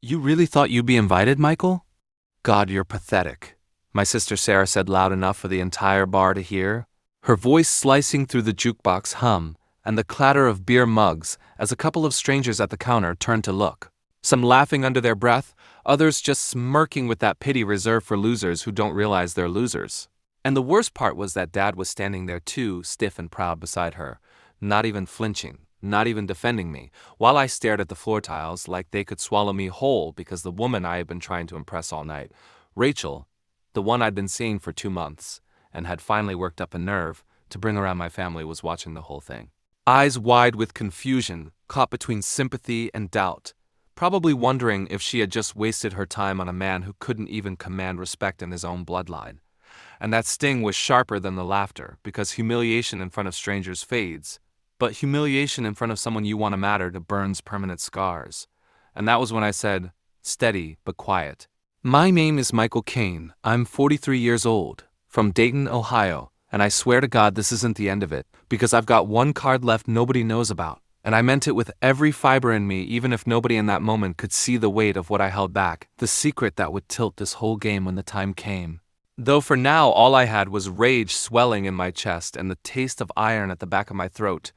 You really thought you'd be invited, Michael? God, you're pathetic, my sister Sarah said loud enough for the entire bar to hear, her voice slicing through the jukebox hum and the clatter of beer mugs as a couple of strangers at the counter turned to look. Some laughing under their breath, others just smirking with that pity reserved for losers who don't realize they're losers. And the worst part was that Dad was standing there too, stiff and proud beside her, not even flinching, not even defending me, while I stared at the floor tiles like they could swallow me whole because the woman I had been trying to impress all night, Rachel, the one I'd been seeing for 2 months, and had finally worked up a nerve to bring around my family, was watching the whole thing. Eyes wide with confusion, caught between sympathy and doubt, probably wondering if she had just wasted her time on a man who couldn't even command respect in his own bloodline. And that sting was sharper than the laughter, because humiliation in front of strangers fades, but humiliation in front of someone you want to matter to burns permanent scars. And that was when I said, steady but quiet, "My name is Michael Kane. I'm 43 years old, from Dayton, Ohio, and I swear to God this isn't the end of it, because I've got one card left nobody knows about. And I meant it with every fiber in me, even if nobody in that moment could see the weight of what I held back, the secret that would tilt this whole game when the time came. Though for now all I had was rage swelling in my chest and the taste of iron at the back of my throat,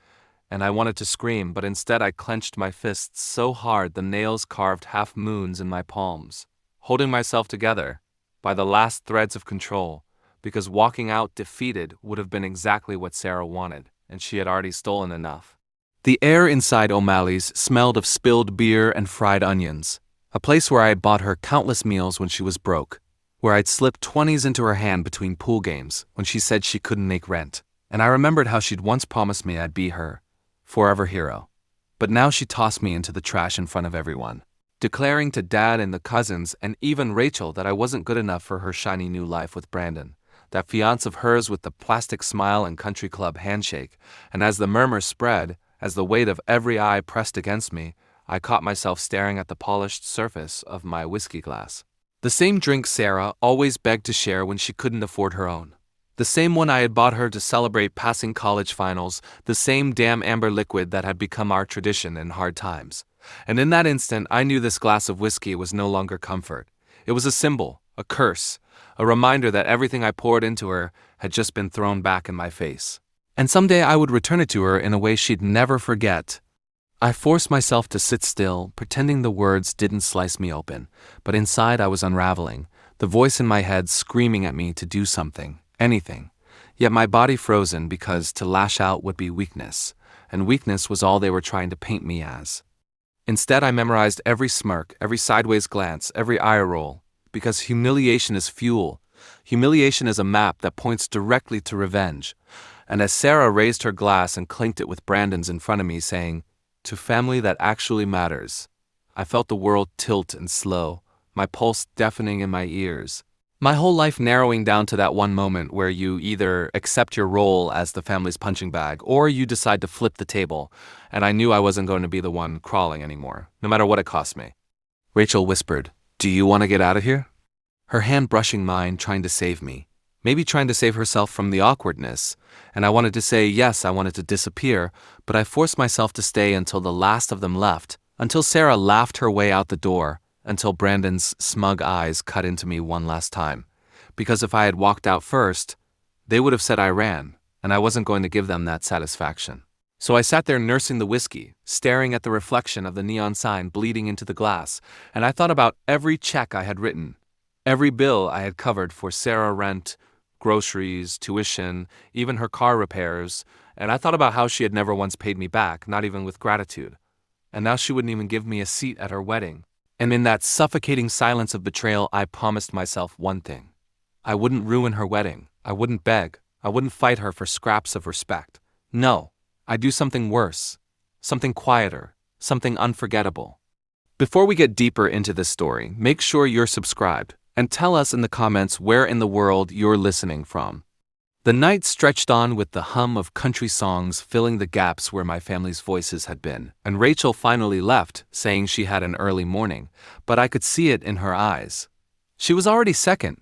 and I wanted to scream, but instead I clenched my fists so hard the nails carved half moons in my palms, holding myself together by the last threads of control, because walking out defeated would have been exactly what Sarah wanted, and she had already stolen enough. The air inside O'Malley's smelled of spilled beer and fried onions, a place where I had bought her countless meals when she was broke, where I'd slipped 20s into her hand between pool games when she said she couldn't make rent, and I remembered how she'd once promised me I'd be her forever hero. But now she tossed me into the trash in front of everyone, declaring to Dad and the cousins and even Rachel that I wasn't good enough for her shiny new life with Brandon, that fiancé of hers with the plastic smile and country club handshake. And as the murmur spread, as the weight of every eye pressed against me, I caught myself staring at the polished surface of my whiskey glass. The same drink Sarah always begged to share when she couldn't afford her own. The same one I had bought her to celebrate passing college finals, the same damn amber liquid that had become our tradition in hard times. And in that instant, I knew this glass of whiskey was no longer comfort. It was a symbol, a curse, a reminder that everything I poured into her had just been thrown back in my face. And someday I would return it to her in a way she'd never forget. I forced myself to sit still, pretending the words didn't slice me open, but inside I was unraveling, the voice in my head screaming at me to do something, anything, yet my body frozen because to lash out would be weakness, and weakness was all they were trying to paint me as. Instead, I memorized every smirk, every sideways glance, every eye roll, because humiliation is fuel. Humiliation is a map that points directly to revenge. And as Sarah raised her glass and clinked it with Brandon's in front of me, saying, "To family that actually matters," I felt the world tilt and slow, my pulse deafening in my ears. My whole life narrowing down to that one moment where you either accept your role as the family's punching bag or you decide to flip the table, and I knew I wasn't going to be the one crawling anymore, no matter what it cost me. Rachel whispered, "Do you want to get out of here?" Her hand brushing mine, trying to save me. Maybe trying to save herself from the awkwardness, and I wanted to say yes, I wanted to disappear, but I forced myself to stay until the last of them left, until Sarah laughed her way out the door, until Brandon's smug eyes cut into me one last time. Because if I had walked out first, they would have said I ran, and I wasn't going to give them that satisfaction. So I sat there nursing the whiskey, staring at the reflection of the neon sign bleeding into the glass, and I thought about every check I had written, every bill I had covered for Sarah rent, groceries, tuition, even her car repairs, and I thought about how she had never once paid me back, not even with gratitude. And now she wouldn't even give me a seat at her wedding. And in that suffocating silence of betrayal, I promised myself one thing. I wouldn't ruin her wedding. I wouldn't beg. I wouldn't fight her for scraps of respect. No, I'd do something worse, something quieter, something unforgettable. Before we get deeper into this story, make sure you're subscribed. And tell us in the comments where in the world you're listening from. The night stretched on with the hum of country songs filling the gaps where my family's voices had been, and Rachel finally left, saying she had an early morning, but I could see it in her eyes. She was already second,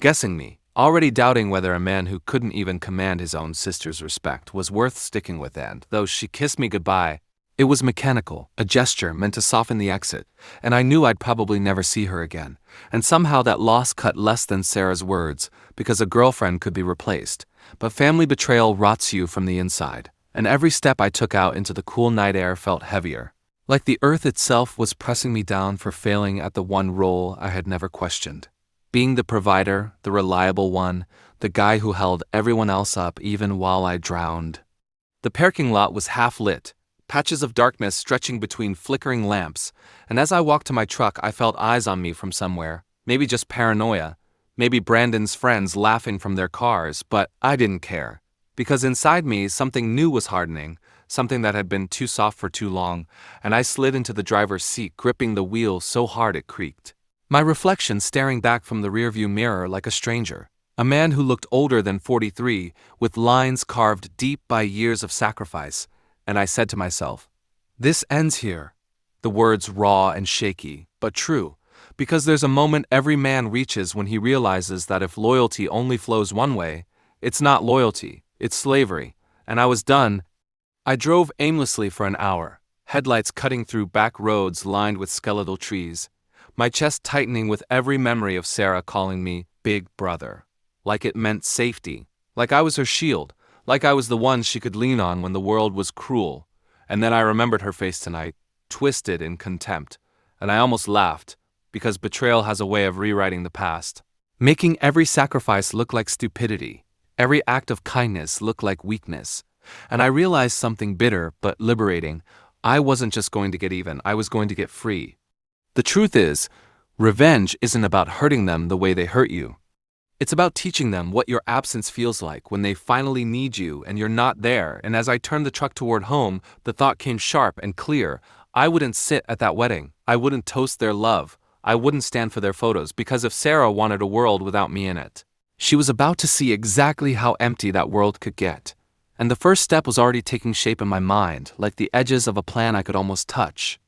guessing me, already doubting whether a man who couldn't even command his own sister's respect was worth sticking with, and, though she kissed me goodbye, It was mechanical, a gesture meant to soften the exit, and I knew I'd probably never see her again. And somehow that loss cut less than Sarah's words, because a girlfriend could be replaced. But family betrayal rots you from the inside, and every step I took out into the cool night air felt heavier. Like the earth itself was pressing me down for failing at the one role I had never questioned. Being the provider, the reliable one, the guy who held everyone else up even while I drowned. The parking lot was half lit, patches of darkness stretching between flickering lamps, and as I walked to my truck I felt eyes on me from somewhere, maybe just paranoia, maybe Brandon's friends laughing from their cars, but I didn't care. Because inside me something new was hardening, something that had been too soft for too long, and I slid into the driver's seat, gripping the wheel so hard it creaked. My reflection staring back from the rearview mirror like a stranger. A man who looked older than 43, with lines carved deep by years of sacrifice, and I said to myself, "This ends here." The words raw and shaky, but true, because there's a moment every man reaches when he realizes that if loyalty only flows one way, it's not loyalty, it's slavery, and I was done. I drove aimlessly for an hour, headlights cutting through back roads lined with skeletal trees, my chest tightening with every memory of Sarah calling me Big Brother. Like it meant safety, like I was her shield, like I was the one she could lean on when the world was cruel. And then I remembered her face tonight, twisted in contempt, and I almost laughed, because betrayal has a way of rewriting the past, making every sacrifice look like stupidity, every act of kindness look like weakness. And I realized something bitter but liberating. I wasn't just going to get even, I was going to get free. The truth is, revenge isn't about hurting them the way they hurt you. It's about teaching them what your absence feels like when they finally need you and you're not there. And as I turned the truck toward home, the thought came sharp and clear. I wouldn't sit at that wedding. I wouldn't toast their love. I wouldn't stand for their photos, because if Sarah wanted a world without me in it, she was about to see exactly how empty that world could get. And the first step was already taking shape in my mind, like the edges of a plan I could almost touch.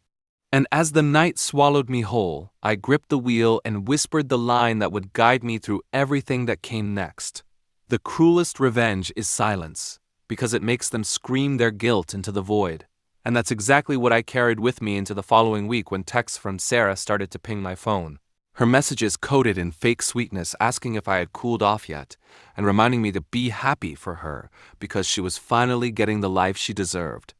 And as the night swallowed me whole, I gripped the wheel and whispered the line that would guide me through everything that came next. The cruelest revenge is silence, because it makes them scream their guilt into the void. And that's exactly what I carried with me into the following week when texts from Sarah started to ping my phone. Her messages coded in fake sweetness, asking if I had cooled off yet, and reminding me to be happy for her because she was finally getting the life she deserved.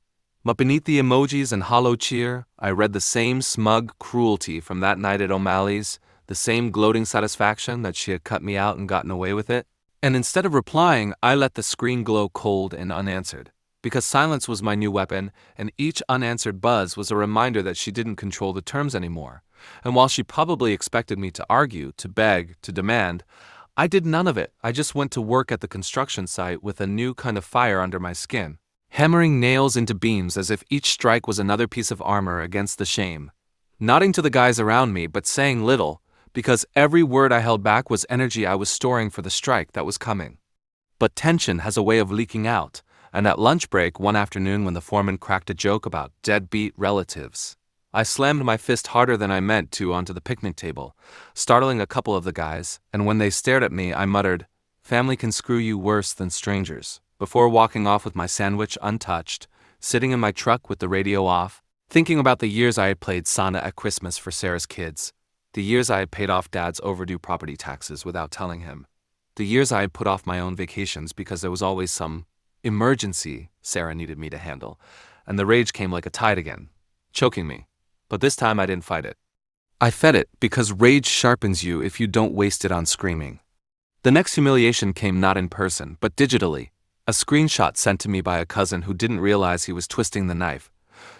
But beneath the emojis and hollow cheer, I read the same smug cruelty from that night at O'Malley's, the same gloating satisfaction that she had cut me out and gotten away with it. And instead of replying, I let the screen glow cold and unanswered, because silence was my new weapon, and each unanswered buzz was a reminder that she didn't control the terms anymore. And while she probably expected me to argue, to beg, to demand, I did none of it. I just went to work at the construction site with a new kind of fire under my skin, hammering nails into beams as if each strike was another piece of armor against the shame. Nodding to the guys around me, but saying little, because every word I held back was energy I was storing for the strike that was coming. But tension has a way of leaking out, and at lunch break one afternoon when the foreman cracked a joke about deadbeat relatives, I slammed my fist harder than I meant to onto the picnic table, startling a couple of the guys, and when they stared at me, I muttered, "Family can screw you worse than strangers," before walking off with my sandwich untouched, sitting in my truck with the radio off, thinking about the years I had played Santa at Christmas for Sarah's kids, the years I had paid off Dad's overdue property taxes without telling him, the years I had put off my own vacations because there was always some emergency Sarah needed me to handle, and the rage came like a tide again, choking me. But this time I didn't fight it. I fed it, because rage sharpens you if you don't waste it on screaming. The next humiliation came not in person, but digitally. A screenshot sent to me by a cousin who didn't realize he was twisting the knife.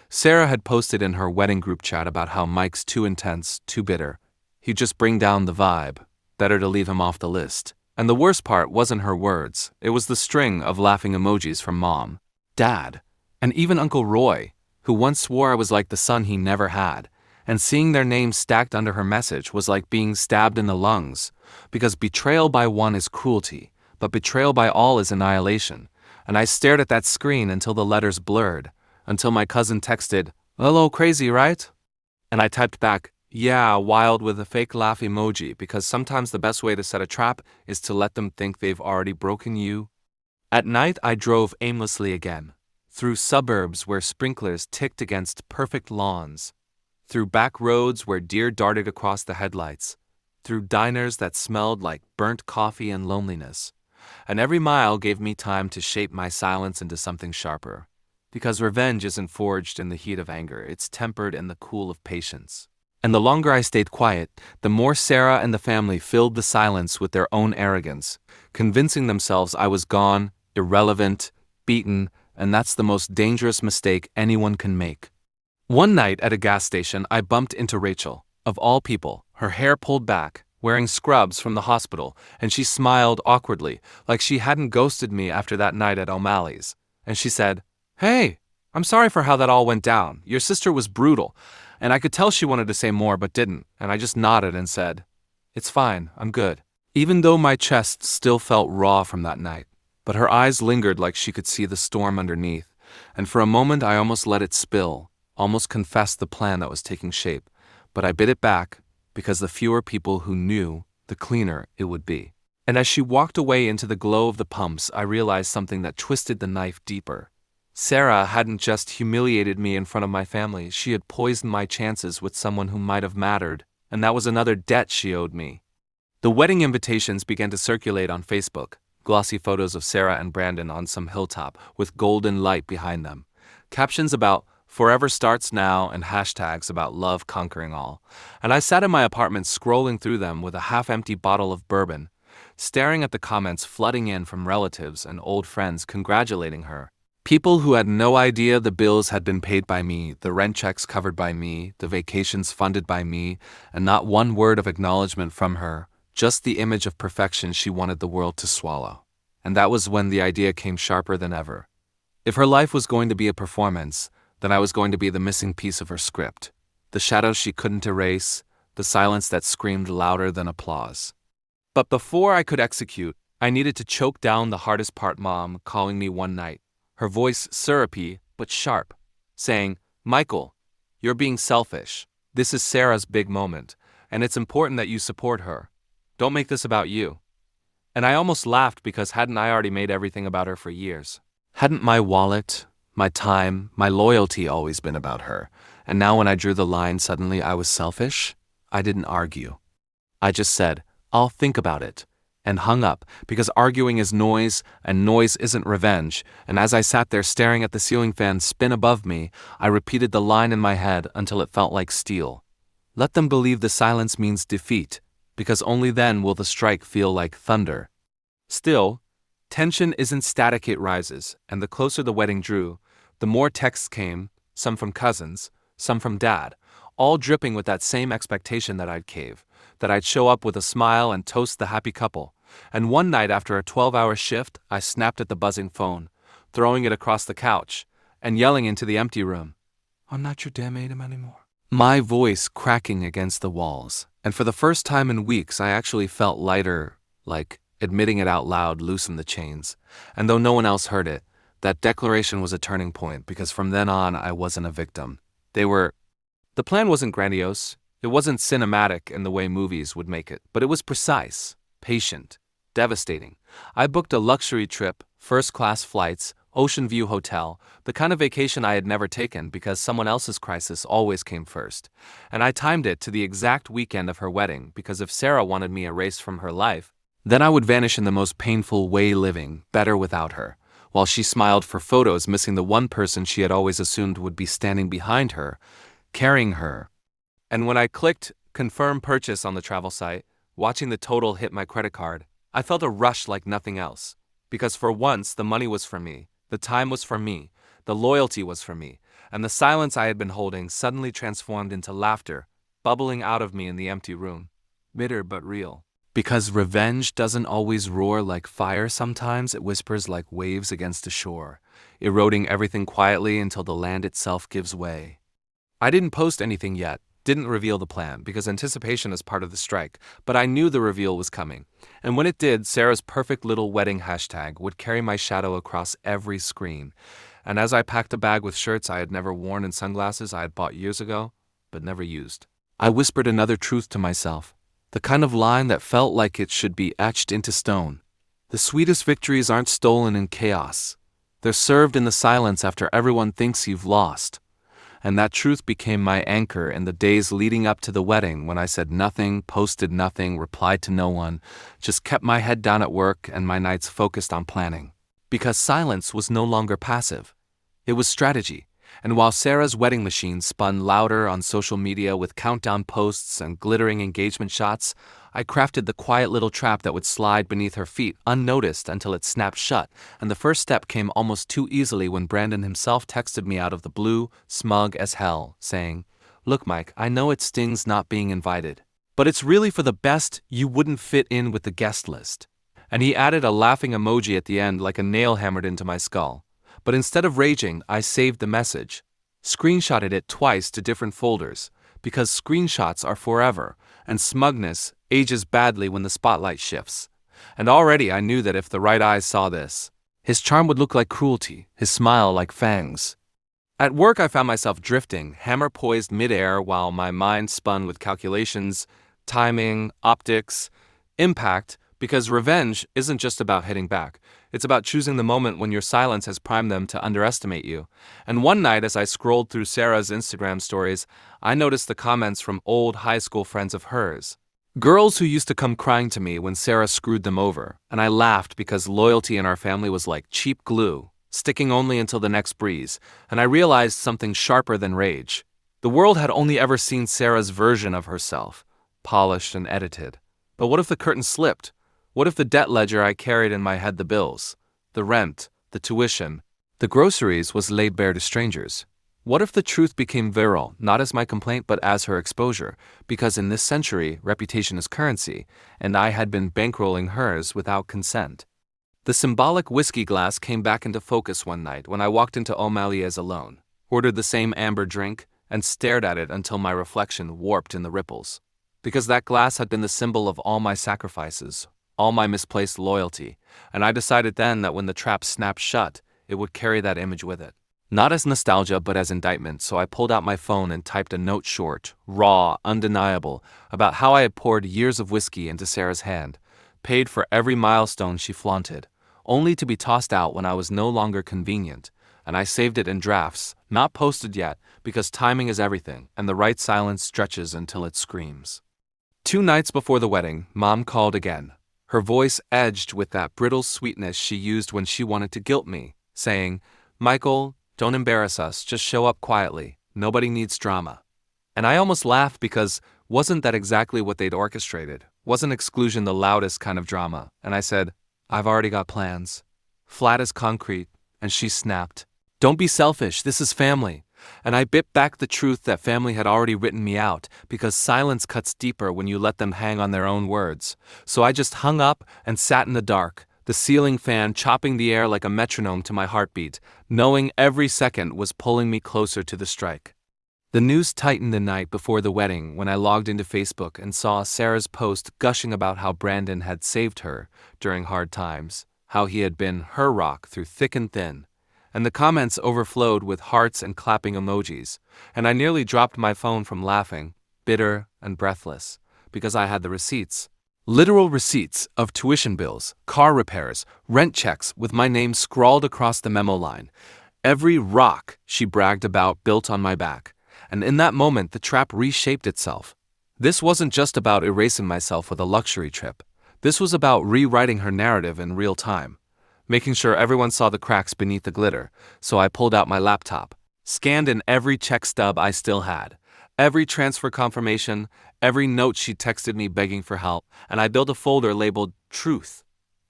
Sarah had posted in her wedding group chat about how Mike's too intense, too bitter. He'd just bring down the vibe. Better to leave him off the list. And the worst part wasn't her words. It was the string of laughing emojis from Mom, Dad, and even Uncle Roy, who once swore I was like the son he never had. And seeing their names stacked under her message was like being stabbed in the lungs, because betrayal by one is cruelty, but betrayal by all is annihilation. And I stared at that screen until the letters blurred, until my cousin texted, "Hello, crazy, right?" And I typed back, "Yeah, wild," with a fake laugh emoji, because sometimes the best way to set a trap is to let them think they've already broken you. At night, I drove aimlessly again, through suburbs where sprinklers ticked against perfect lawns, through back roads where deer darted across the headlights, through diners that smelled like burnt coffee and loneliness. And every mile gave me time to shape my silence into something sharper. Because revenge isn't forged in the heat of anger, it's tempered in the cool of patience. And the longer I stayed quiet, the more Sarah and the family filled the silence with their own arrogance, convincing themselves I was gone, irrelevant, beaten, and that's the most dangerous mistake anyone can make. One night at a gas station, I bumped into Rachel, of all people, her hair pulled back, wearing scrubs from the hospital, and she smiled awkwardly, like she hadn't ghosted me after that night at O'Malley's. And she said, "Hey, I'm sorry for how that all went down. Your sister was brutal." And I could tell she wanted to say more but didn't, and I just nodded and said, "It's fine, I'm good." Even though my chest still felt raw from that night, but her eyes lingered like she could see the storm underneath, and for a moment I almost let it spill, almost confessed the plan that was taking shape, but I bit it back, because the fewer people who knew, the cleaner it would be. And as she walked away into the glow of the pumps, I realized something that twisted the knife deeper. Sarah hadn't just humiliated me in front of my family, she had poisoned my chances with someone who might have mattered, and that was another debt she owed me. The wedding invitations began to circulate on Facebook, glossy photos of Sarah and Brandon on some hilltop with golden light behind them, captions about "Forever starts now" and hashtags about love conquering all. And I sat in my apartment scrolling through them with a half-empty bottle of bourbon, staring at the comments flooding in from relatives and old friends congratulating her. People who had no idea the bills had been paid by me, the rent checks covered by me, the vacations funded by me, and not one word of acknowledgement from her, just the image of perfection she wanted the world to swallow. And that was when the idea came sharper than ever. If her life was going to be a performance, then I was going to be the missing piece of her script, the shadows she couldn't erase, the silence that screamed louder than applause. But before I could execute, I needed to choke down the hardest part. Mom calling me one night, her voice syrupy but sharp, saying, "Michael, you're being selfish. This is Sarah's big moment, and it's important that you support her. Don't make this about you." And I almost laughed because hadn't I already made everything about her for years? Hadn't my wallet, my time, my loyalty always been about her? And now when I drew the line, suddenly I was selfish? I didn't argue. I just said, "I'll think about it," and hung up, because arguing is noise, and noise isn't revenge. And as I sat there staring at the ceiling fan spin above me, I repeated the line in my head until it felt like steel. Let them believe the silence means defeat, because only then will the strike feel like thunder. Still, tension isn't static, it rises, and the closer the wedding drew, the more texts came, some from cousins, some from Dad, all dripping with that same expectation that I'd cave, that I'd show up with a smile and toast the happy couple. And one night after a 12-hour shift, I snapped at the buzzing phone, throwing it across the couch, and yelling into the empty room, "I'm not your damn Adam anymore." My voice cracking against the walls, and for the first time in weeks I actually felt lighter, like admitting it out loud loosened the chains. And though no one else heard it, that declaration was a turning point, because from then on I wasn't a victim. The plan wasn't grandiose, it wasn't cinematic in the way movies would make it, but it was precise, patient, devastating. I booked a luxury trip, first-class flights, ocean view hotel, the kind of vacation I had never taken because someone else's crisis always came first. And I timed it to the exact weekend of her wedding, because if Sarah wanted me erased from her life, then I would vanish in the most painful way living, better without her, while she smiled for photos, missing the one person she had always assumed would be standing behind her, carrying her. And when I clicked confirm purchase on the travel site, watching the total hit my credit card, I felt a rush like nothing else. Because for once, the money was for me, the time was for me, the loyalty was for me, and the silence I had been holding suddenly transformed into laughter, bubbling out of me in the empty room. Bitter but real. Because revenge doesn't always roar like fire, sometimes it whispers like waves against a shore, eroding everything quietly until the land itself gives way. I didn't post anything yet, didn't reveal the plan, because anticipation is part of the strike, but I knew the reveal was coming. And when it did, Sarah's perfect little wedding hashtag would carry my shadow across every screen. And as I packed a bag with shirts I had never worn and sunglasses I had bought years ago, but never used, I whispered another truth to myself, the kind of line that felt like it should be etched into stone. The sweetest victories aren't stolen in chaos. They're served in the silence after everyone thinks you've lost. And that truth became my anchor in the days leading up to the wedding when I said nothing, posted nothing, replied to no one, just kept my head down at work and my nights focused on planning. Because silence was no longer passive. It was strategy. And while Sarah's wedding machine spun louder on social media with countdown posts and glittering engagement shots, I crafted the quiet little trap that would slide beneath her feet unnoticed until it snapped shut, and the first step came almost too easily when Brandon himself texted me out of the blue, smug as hell, saying, "Look, Mike, I know it stings not being invited, but it's really for the best you wouldn't fit in with the guest list." And he added a laughing emoji at the end like a nail hammered into my skull. But instead of raging, I saved the message, screenshotted it twice to different folders, because screenshots are forever, and smugness ages badly when the spotlight shifts. And already I knew that if the right eyes saw this, his charm would look like cruelty, his smile like fangs. At work I found myself drifting, hammer poised midair while my mind spun with calculations, timing, optics, impact, because revenge isn't just about hitting back. It's about choosing the moment when your silence has primed them to underestimate you. And one night as I scrolled through Sarah's Instagram stories, I noticed the comments from old high school friends of hers. Girls who used to come crying to me when Sarah screwed them over, and I laughed because loyalty in our family was like cheap glue, sticking only until the next breeze, and I realized something sharper than rage. The world had only ever seen Sarah's version of herself, polished and edited. But what if the curtain slipped? What if the debt ledger I carried in my head, the bills, the rent, the tuition, the groceries, was laid bare to strangers? What if the truth became viral, not as my complaint but as her exposure? Because in this century, reputation is currency, and I had been bankrolling hers without consent. The symbolic whiskey glass came back into focus one night when I walked into O'Malley's alone, ordered the same amber drink, and stared at it until my reflection warped in the ripples. Because that glass had been the symbol of all my sacrifices, all my misplaced loyalty, and I decided then that when the trap snapped shut, it would carry that image with it. Not as nostalgia, but as indictment, so I pulled out my phone and typed a note short, raw, undeniable, about how I had poured years of whiskey into Sarah's hand, paid for every milestone she flaunted, only to be tossed out when I was no longer convenient, and I saved it in drafts, not posted yet, because timing is everything, and the right silence stretches until it screams. 2 nights before the wedding, Mom called again. Her voice edged with that brittle sweetness she used when she wanted to guilt me, saying, "Michael, don't embarrass us, just show up quietly. Nobody needs drama." And I almost laughed because wasn't that exactly what they'd orchestrated? Wasn't exclusion the loudest kind of drama? And I said, "I've already got plans." Flat as concrete, and she snapped, "Don't be selfish, this is family." And I bit back the truth that family had already written me out, because silence cuts deeper when you let them hang on their own words. So I just hung up and sat in the dark, the ceiling fan chopping the air like a metronome to my heartbeat, knowing every second was pulling me closer to the strike. The news tightened the night before the wedding when I logged into Facebook and saw Sarah's post gushing about how Brandon had saved her during hard times, how he had been her rock through thick and thin. And the comments overflowed with hearts and clapping emojis, and I nearly dropped my phone from laughing, bitter and breathless, because I had the receipts. Literal receipts of tuition bills, car repairs, rent checks with my name scrawled across the memo line. Every rock she bragged about built on my back, and in that moment the trap reshaped itself. This wasn't just about erasing myself with a luxury trip. This was about rewriting her narrative in real time, making sure everyone saw the cracks beneath the glitter. So I pulled out my laptop, scanned in every check stub I still had, every transfer confirmation, every note she texted me begging for help, and I built a folder labeled Truth,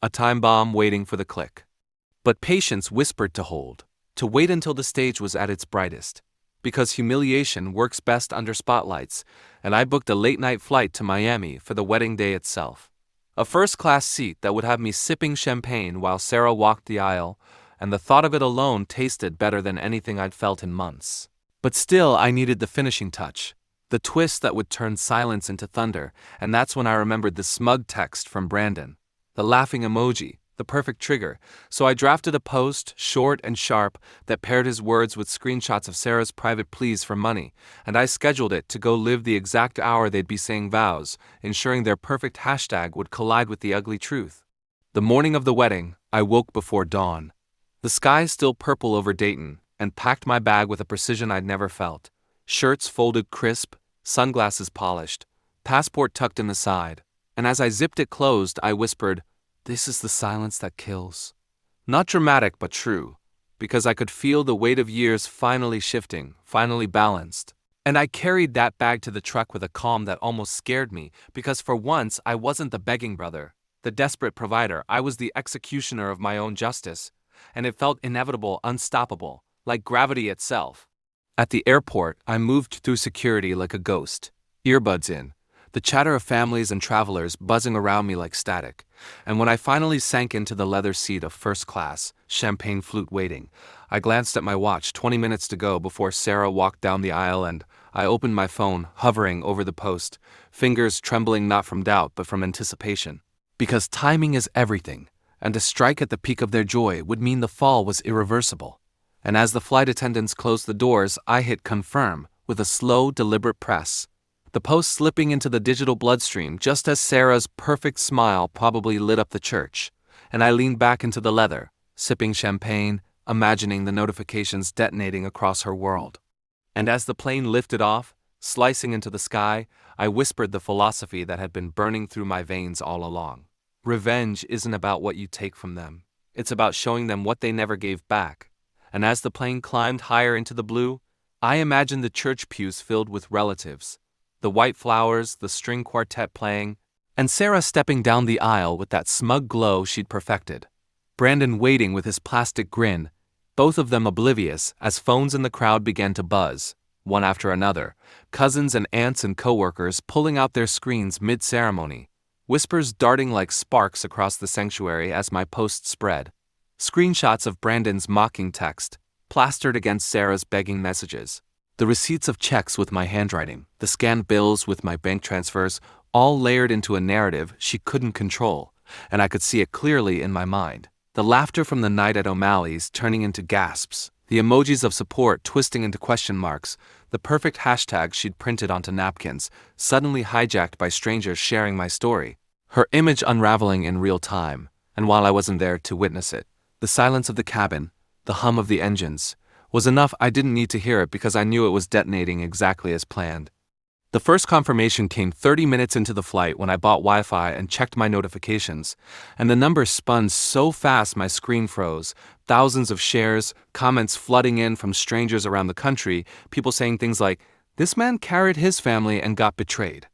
a time bomb waiting for the click. But patience whispered to hold, to wait until the stage was at its brightest, because humiliation works best under spotlights, and I booked a late-night flight to Miami for the wedding day itself. A first-class seat that would have me sipping champagne while Sarah walked the aisle, and the thought of it alone tasted better than anything I'd felt in months. But still, I needed the finishing touch, the twist that would turn silence into thunder, and that's when I remembered the smug text from Brandon, the laughing emoji, the perfect trigger. So I drafted a post, short and sharp, that paired his words with screenshots of Sarah's private pleas for money, and I scheduled it to go live the exact hour they'd be saying vows, ensuring their perfect hashtag would collide with the ugly truth. The morning of the wedding, I woke before dawn. The sky still purple over Dayton, and packed my bag with a precision I'd never felt. Shirts folded crisp, sunglasses polished, passport tucked in the side, and as I zipped it closed, I whispered, "This is the silence that kills." Not dramatic, but true, because I could feel the weight of years finally shifting, finally balanced. And I carried that bag to the truck with a calm that almost scared me, because for once I wasn't the begging brother, the desperate provider. I was the executioner of my own justice, and it felt inevitable, unstoppable, like gravity itself. At the airport, I moved through security like a ghost, earbuds in, the chatter of families and travelers buzzing around me like static. And when I finally sank into the leather seat of first class, champagne flute waiting, I glanced at my watch, 20 minutes to go before Sarah walked down the aisle, and I opened my phone, hovering over the post, fingers trembling not from doubt but from anticipation. Because timing is everything, and a strike at the peak of their joy would mean the fall was irreversible. And as the flight attendants closed the doors, I hit confirm with a slow, deliberate press, the post slipping into the digital bloodstream just as Sarah's perfect smile probably lit up the church, and I leaned back into the leather, sipping champagne, imagining the notifications detonating across her world. And as the plane lifted off, slicing into the sky, I whispered the philosophy that had been burning through my veins all along. Revenge isn't about what you take from them. It's about showing them what they never gave back. And as the plane climbed higher into the blue, I imagined the church pews filled with relatives, the white flowers, the string quartet playing, and Sarah stepping down the aisle with that smug glow she'd perfected. Brandon waiting with his plastic grin, both of them oblivious as phones in the crowd began to buzz, one after another, cousins and aunts and coworkers pulling out their screens mid-ceremony, whispers darting like sparks across the sanctuary as my post spread, screenshots of Brandon's mocking text, plastered against Sarah's begging messages, the receipts of checks with my handwriting, the scanned bills with my bank transfers, all layered into a narrative she couldn't control, and I could see it clearly in my mind. The laughter from the night at O'Malley's turning into gasps, the emojis of support twisting into question marks, the perfect hashtags she'd printed onto napkins, suddenly hijacked by strangers sharing my story, her image unraveling in real time, and while I wasn't there to witness it. The silence of the cabin, the hum of the engines, was enough. I didn't need to hear it because I knew it was detonating exactly as planned. The first confirmation came 30 minutes into the flight when I bought Wi-Fi and checked my notifications, and the numbers spun so fast my screen froze. Thousands of shares, comments flooding in from strangers around the country, people saying things like, "This man carried his family and got betrayed."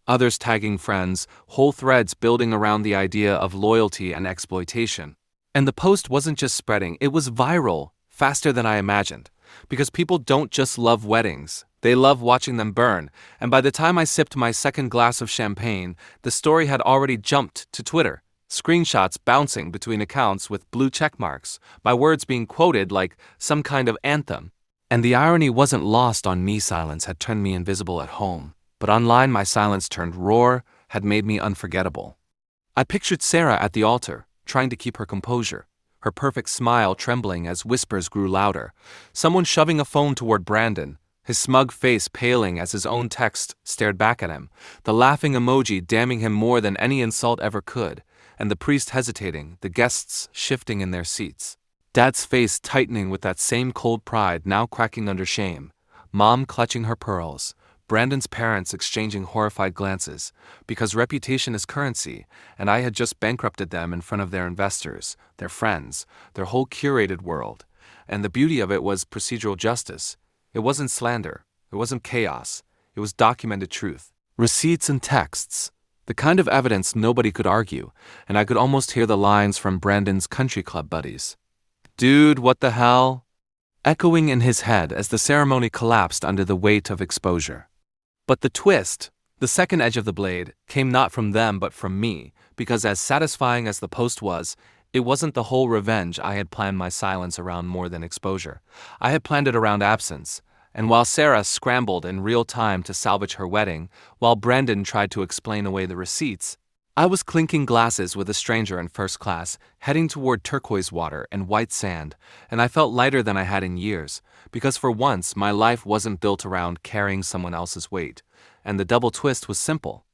Others tagging friends, whole threads building around the idea of loyalty and exploitation. And the post wasn't just spreading, it was viral, faster than I imagined. Because people don't just love weddings, they love watching them burn, and by the time I sipped my second glass of champagne, the story had already jumped to Twitter, screenshots bouncing between accounts with blue check marks, my words being quoted like some kind of anthem. And the irony wasn't lost on me. Silence had turned me invisible at home, but online my silence turned roar, had made me unforgettable. I pictured Sarah at the altar, trying to keep her composure, her perfect smile trembling as whispers grew louder, someone shoving a phone toward Brandon, his smug face paling as his own text stared back at him, the laughing emoji damning him more than any insult ever could, and the priest hesitating, the guests shifting in their seats. Dad's face tightening with that same cold pride now cracking under shame, Mom clutching her pearls, Brandon's parents exchanging horrified glances, because reputation is currency, and I had just bankrupted them in front of their investors, their friends, their whole curated world. And the beauty of it was procedural justice. It wasn't slander, it wasn't chaos, it was documented truth. Receipts and texts, the kind of evidence nobody could argue, and I could almost hear the lines from Brandon's country club buddies. "Dude, what the hell?" echoing in his head as the ceremony collapsed under the weight of exposure. But the twist, the second edge of the blade, came not from them but from me, because as satisfying as the post was, it wasn't the whole revenge I had planned my silence around more than exposure. I had planned it around absence, and while Sarah scrambled in real time to salvage her wedding, while Brandon tried to explain away the receipts, I was clinking glasses with a stranger in first class, heading toward turquoise water and white sand, and I felt lighter than I had in years, because for once my life wasn't built around carrying someone else's weight, and the double twist was simple.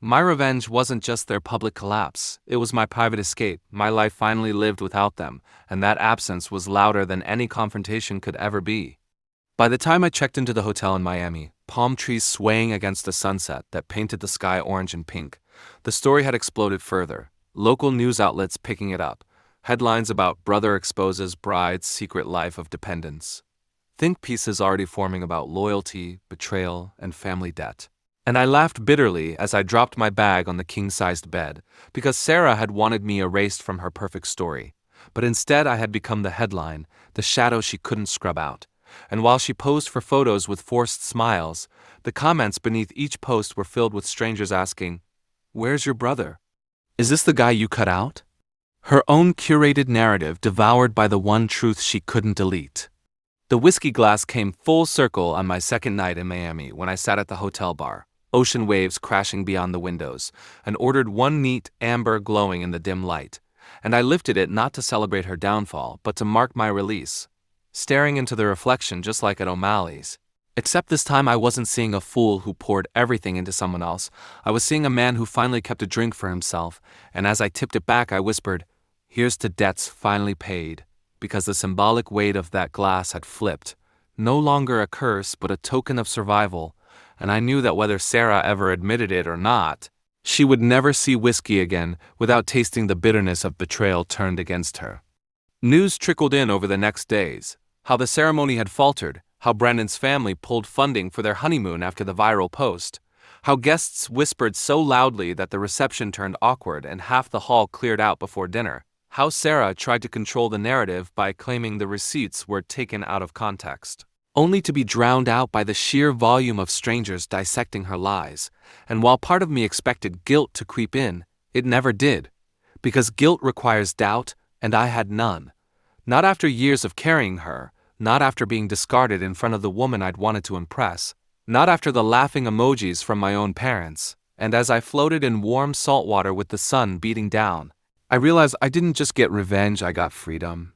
My revenge wasn't just their public collapse, it was my private escape. My life finally lived without them, and that absence was louder than any confrontation could ever be. By the time I checked into the hotel in Miami, palm trees swaying against a sunset that painted the sky orange and pink, the story had exploded further. Local news outlets picking it up. Headlines about brother exposes bride's secret life of dependence. Think pieces already forming about loyalty, betrayal, and family debt. And I laughed bitterly as I dropped my bag on the king-sized bed, because Sarah had wanted me erased from her perfect story. But instead I had become the headline, the shadow she couldn't scrub out. And while she posed for photos with forced smiles, the comments beneath each post were filled with strangers asking, "Where's your brother? Is this the guy you cut out?" Her own curated narrative devoured by the one truth she couldn't delete. The whiskey glass came full circle on my second night in Miami when I sat at the hotel bar, ocean waves crashing beyond the windows, and ordered one neat amber glowing in the dim light. And I lifted it not to celebrate her downfall, but to mark my release, staring into the reflection just like at O'Malley's. Except this time I wasn't seeing a fool who poured everything into someone else. I was seeing a man who finally kept a drink for himself, and as I tipped it back I whispered, "Here's to debts finally paid," because the symbolic weight of that glass had flipped, no longer a curse but a token of survival, and I knew that whether Sarah ever admitted it or not, she would never see whiskey again without tasting the bitterness of betrayal turned against her. News trickled in over the next days, how the ceremony had faltered, how Brandon's family pulled funding for their honeymoon after the viral post, how guests whispered so loudly that the reception turned awkward and half the hall cleared out before dinner, how Sarah tried to control the narrative by claiming the receipts were taken out of context, only to be drowned out by the sheer volume of strangers dissecting her lies. And while part of me expected guilt to creep in, it never did, because guilt requires doubt, and I had none. Not after years of carrying her, not after being discarded in front of the woman I'd wanted to impress, not after the laughing emojis from my own parents. And as I floated in warm salt water with the sun beating down, I realized I didn't just get revenge, I got freedom.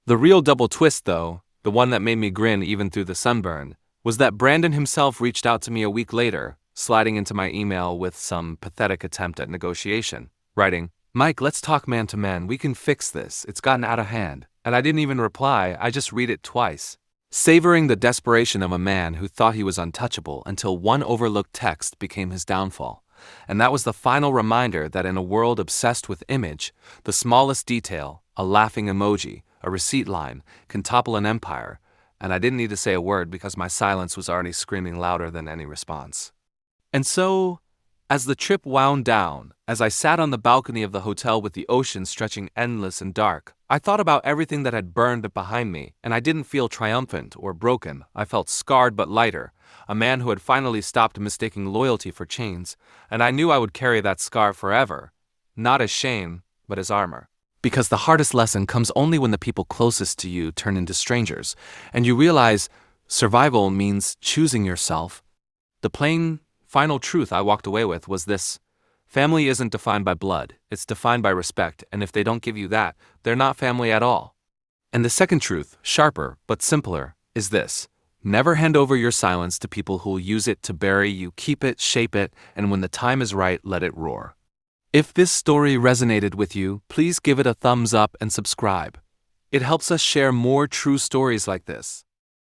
The real double twist, though, the one that made me grin even through the sunburn, was that Brandon himself reached out to me a week later, sliding into my email with some pathetic attempt at negotiation, writing, "Mike, let's talk man to man, we can fix this, it's gotten out of hand." And I didn't even reply, I just read it twice, savoring the desperation of a man who thought he was untouchable until one overlooked text became his downfall. And that was the final reminder that in a world obsessed with image, the smallest detail, a laughing emoji, a receipt line, can topple an empire, and I didn't need to say a word because my silence was already screaming louder than any response. And so, as the trip wound down, as I sat on the balcony of the hotel with the ocean stretching endless and dark, I thought about everything that had burned behind me, and I didn't feel triumphant or broken. I felt scarred but lighter, a man who had finally stopped mistaking loyalty for chains, and I knew I would carry that scar forever, not as shame, but as armor. Because the hardest lesson comes only when the people closest to you turn into strangers, and you realize survival means choosing yourself. The plain, final truth I walked away with was this: family isn't defined by blood, it's defined by respect, and if they don't give you that, they're not family at all. And the second truth, sharper but simpler, is this: never hand over your silence to people who'll use it to bury you. Keep it, shape it, and when the time is right, let it roar. If this story resonated with you, please give it a thumbs up and subscribe. It helps us share more true stories like this.